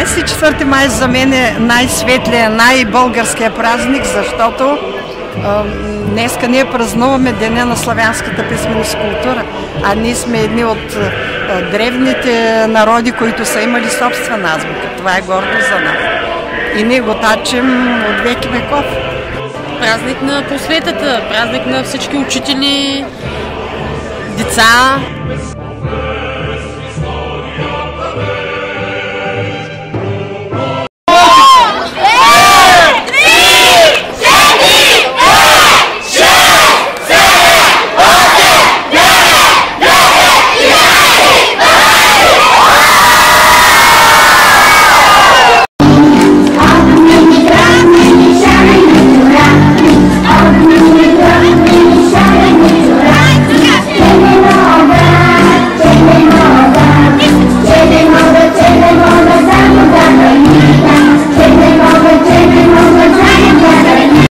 24 май за мен е най-светлия, най-българския празник, защото днеска ние празнуваме Деня на славянската писменост и култура, а ние сме едни от древните народи, които са имали собствена азбука. Това е гордо за нас. И ние го тачим от веки веков. Празник на просветата, празник на всички учители, деца.